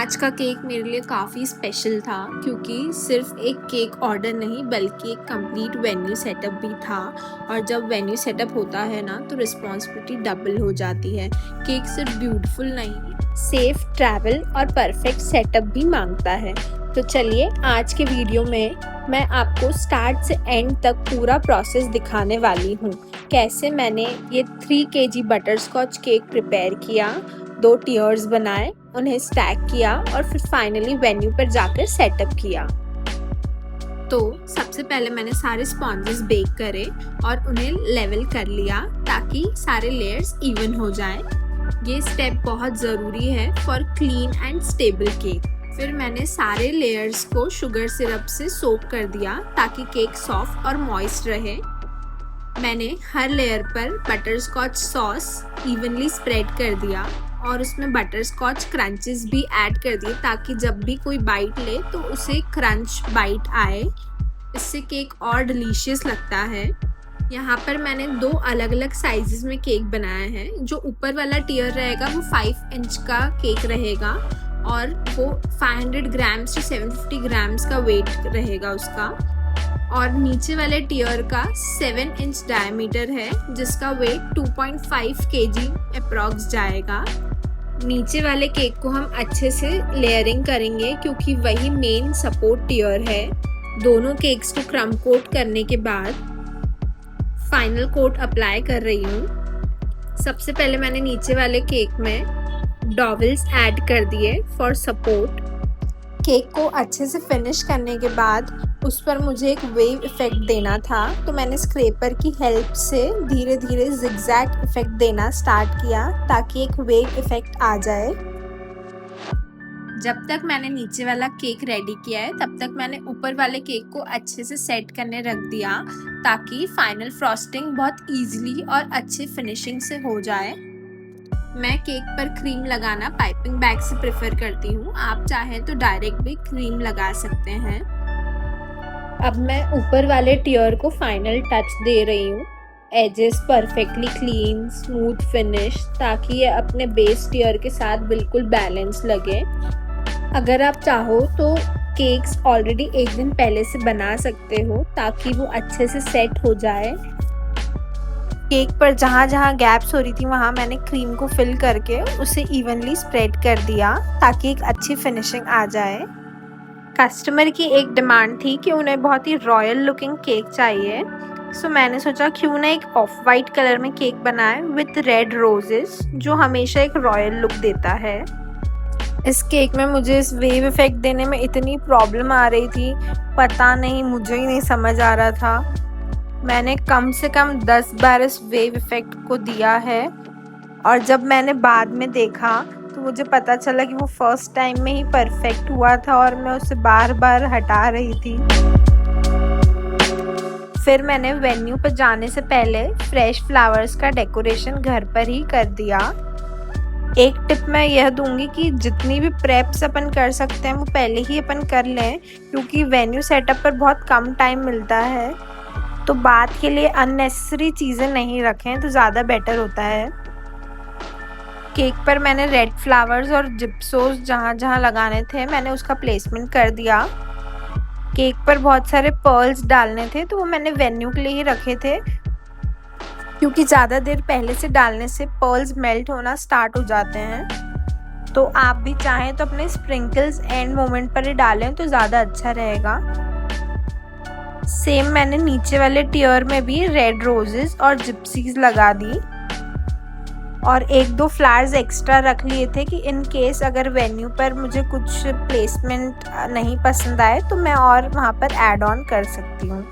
आज का केक मेरे लिए काफ़ी स्पेशल था क्योंकि सिर्फ एक केक ऑर्डर नहीं बल्कि एक कंप्लीट वेन्यू सेटअप भी था। और जब वेन्यू सेटअप होता है ना तो रिस्पॉन्सिबिलिटी डबल हो जाती है। केक सिर्फ ब्यूटीफुल नहीं, सेफ ट्रैवल और परफेक्ट सेटअप भी मांगता है। तो चलिए आज के वीडियो में मैं आपको स्टार्ट से एंड तक पूरा प्रोसेस दिखाने वाली हूँ। कैसे मैंने ये 3 kg बटरस्कॉच केक प्रिपेयर किया, 2 टियर्स बनाए, उन्हें स्टैक किया और फिर फाइनली वेन्यू पर जाकर सेटअप किया। तो सबसे पहले मैंने सारे स्पॉन्जेस बेक करे और उन्हें लेवल कर लिया ताकि सारे लेयर्स इवन हो जाएं। ये स्टेप बहुत ज़रूरी है for clean and stable cake. फिर मैंने सारे लेयर्स को शुगर सिरप से सोक कर दिया ताकि केक सॉफ्ट और मॉइस्ट रहे। मैंने हर लेयर पर बटरस्कॉच सॉस इवनली स्प्रेड कर दिया और उसमें बटरस्कॉच क्रंचेस भी ऐड कर दिए ताकि जब भी कोई बाइट ले तो उसे क्रंच बाइट आए। इससे केक और डिलीशियस लगता है। यहाँ पर मैंने 2 अलग अलग साइजेस में केक बनाया है। जो ऊपर वाला टियर रहेगा वो 5 इंच का केक रहेगा और वो 500 ग्राम्स से 750 ग्राम्स का वेट रहेगा उसका। और नीचे वाले टियर का 7 इंच डायमीटर है जिसका वेट 2.5 kg अप्रॉक्स जाएगा। नीचे वाले केक को हम अच्छे से लेयरिंग करेंगे क्योंकि वही मेन सपोर्ट टियर है। दोनों केक्स को क्रम कोट करने के बाद फाइनल कोट अप्लाई कर रही हूँ। सबसे पहले मैंने नीचे वाले केक में डॉवल्स ऐड कर दिए फॉर सपोर्ट। केक को अच्छे से फिनिश करने के बाद उस पर मुझे एक वेव इफ़ेक्ट देना था, तो मैंने स्क्रैपर की हेल्प से धीरे धीरे जिगजैग इफ़ेक्ट देना स्टार्ट किया ताकि एक वेव इफ़ेक्ट आ जाए। जब तक मैंने नीचे वाला केक रेडी किया है तब तक मैंने ऊपर वाले केक को अच्छे से सेट करने रख दिया ताकि फाइनल फ्रॉस्टिंग बहुत ईजिली और अच्छे फिनिशिंग से हो जाए। मैं केक पर क्रीम लगाना पाइपिंग बैग से प्रेफर करती हूँ। आप चाहें तो डायरेक्ट भी क्रीम लगा सकते हैं। अब मैं ऊपर वाले टियर को फाइनल टच दे रही हूँ। Edges perfectly clean, smooth finish ताकि ये अपने बेस टियर के साथ बिल्कुल बैलेंस लगे। अगर आप चाहो तो केक्स ऑलरेडी एक दिन पहले से बना सकते हो ताकि वो अच्छे से सेट हो जाए। केक पर जहाँ जहाँ गैप्स हो रही थी वहाँ मैंने क्रीम को फिल करके उसे इवनली स्प्रेड कर दिया ताकि एक अच्छी फिनिशिंग आ जाए। कस्टमर की एक डिमांड थी कि उन्हें बहुत ही रॉयल लुकिंग केक चाहिए, सो मैंने सोचा क्यों ना एक ऑफ वाइट कलर में केक बनाए विथ रेड रोजेस जो हमेशा एक रॉयल लुक देता है। इस केक में मुझे इस वेव इफ़ेक्ट देने में इतनी प्रॉब्लम आ रही थी, पता नहीं, मुझे ही नहीं समझ आ रहा था। मैंने कम से कम 10 बार इस वेव इफ़ेक्ट को दिया है और जब मैंने बाद में देखा तो मुझे पता चला कि वो फर्स्ट टाइम में ही परफेक्ट हुआ था और मैं उसे बार बार हटा रही थी। फिर मैंने वेन्यू पर जाने से पहले फ्रेश फ्लावर्स का डेकोरेशन घर पर ही कर दिया। एक टिप मैं यह दूंगी कि जितनी भी प्रेप्स अपन कर सकते हैं वो पहले ही अपन कर लें क्योंकि वेन्यू सेटअप पर बहुत कम टाइम मिलता है, तो बाद के लिए अननेसेसरी चीज़ें नहीं रखें तो ज़्यादा बेटर होता है। केक पर मैंने रेड फ्लावर्स और जिप्सोस जहाँ जहाँ लगाने थे मैंने उसका प्लेसमेंट कर दिया। केक पर बहुत सारे पर्ल्स डालने थे तो वो मैंने वेन्यू के लिए ही रखे थे क्योंकि ज़्यादा देर पहले से डालने से पर्ल्स मेल्ट होना स्टार्ट हो जाते हैं। तो आप भी चाहें तो अपने स्प्रिंकल्स एंड मोमेंट पर ही डालें तो ज़्यादा अच्छा रहेगा। सेम मैंने नीचे वाले टियर में भी रेड रोजेस और जिप्सीज लगा दी और 1-2 फ्लावर्स एक्स्ट्रा रख लिए थे कि इन केस अगर वेन्यू पर मुझे कुछ प्लेसमेंट नहीं पसंद आए तो मैं और वहाँ पर ऐड ऑन कर सकती हूँ।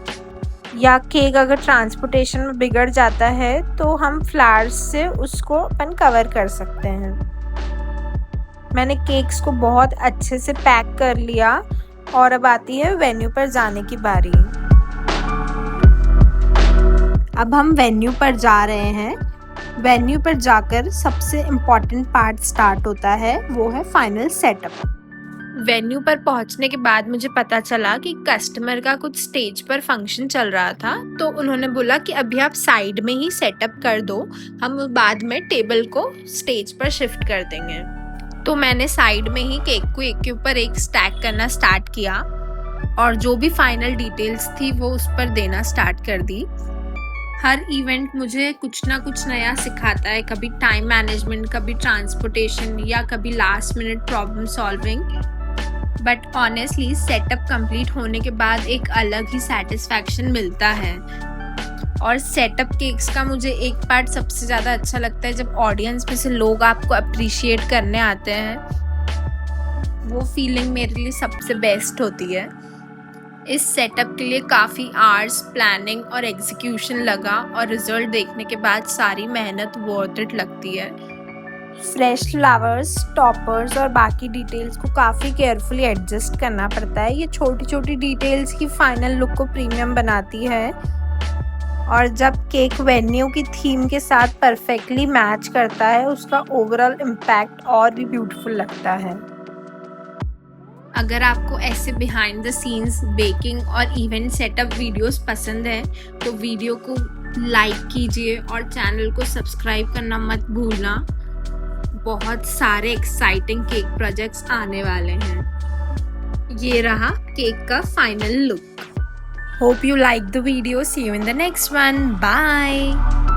या केक अगर ट्रांसपोर्टेशन में बिगड़ जाता है तो हम फ्लावर्स से उसको अपन कवर कर सकते हैं। मैंने केक्स को बहुत अच्छे से पैक कर लिया और अब आती है वेन्यू पर जाने की बारी। अब हम वेन्यू पर जा रहे हैं। वेन्यू पर जाकर सबसे इम्पॉर्टेंट पार्ट स्टार्ट होता है, वो है फाइनल सेटअप। वेन्यू पर पहुंचने के बाद मुझे पता चला कि कस्टमर का कुछ स्टेज पर फंक्शन चल रहा था, तो उन्होंने बोला कि अभी आप साइड में ही सेटअप कर दो, हम बाद में टेबल को स्टेज पर शिफ्ट कर देंगे। तो मैंने साइड में ही केक को एक के ऊपर एक स्टैक करना स्टार्ट किया और जो भी फाइनल डिटेल्स थी वो उस पर देना स्टार्ट कर दी। हर इवेंट मुझे कुछ ना कुछ नया सिखाता है, कभी टाइम मैनेजमेंट, कभी ट्रांसपोर्टेशन या कभी last minute problem solving. But honestly setup complete होने के बाद एक अलग ही सेटिस्फैक्शन मिलता है। और सेटअप केक्स का मुझे एक पार्ट सबसे ज़्यादा अच्छा लगता है, जब ऑडियंस में से लोग आपको अप्रिशिएट करने आते हैं, वो फीलिंग मेरे लिए सबसे बेस्ट होती है। इस सेटअप के लिए काफ़ी आवर्स प्लानिंग और एग्जीक्यूशन लगा और रिजल्ट देखने के बाद सारी मेहनत वर्थ इट लगती है। फ्रेश फ्लावर्स, टॉपर्स और बाकी डिटेल्स को काफ़ी केयरफुली एडजस्ट करना पड़ता है। ये छोटी छोटी डिटेल्स की फाइनल लुक को प्रीमियम बनाती है और जब केक वेन्यू की थीम के साथ परफेक्टली मैच करता है, उसका ओवरऑल इम्पैक्ट और भी ब्यूटीफुल लगता है। अगर आपको ऐसे बिहाइंड द सीन्स बेकिंग और इवेंट सेटअप वीडियोस पसंद है तो वीडियो को लाइक कीजिए और चैनल को सब्सक्राइब करना मत भूलना। बहुत सारे एक्साइटिंग केक प्रोजेक्ट्स आने वाले हैं। ये रहा केक का final look. Hope you liked the video. See you in the next one. Bye.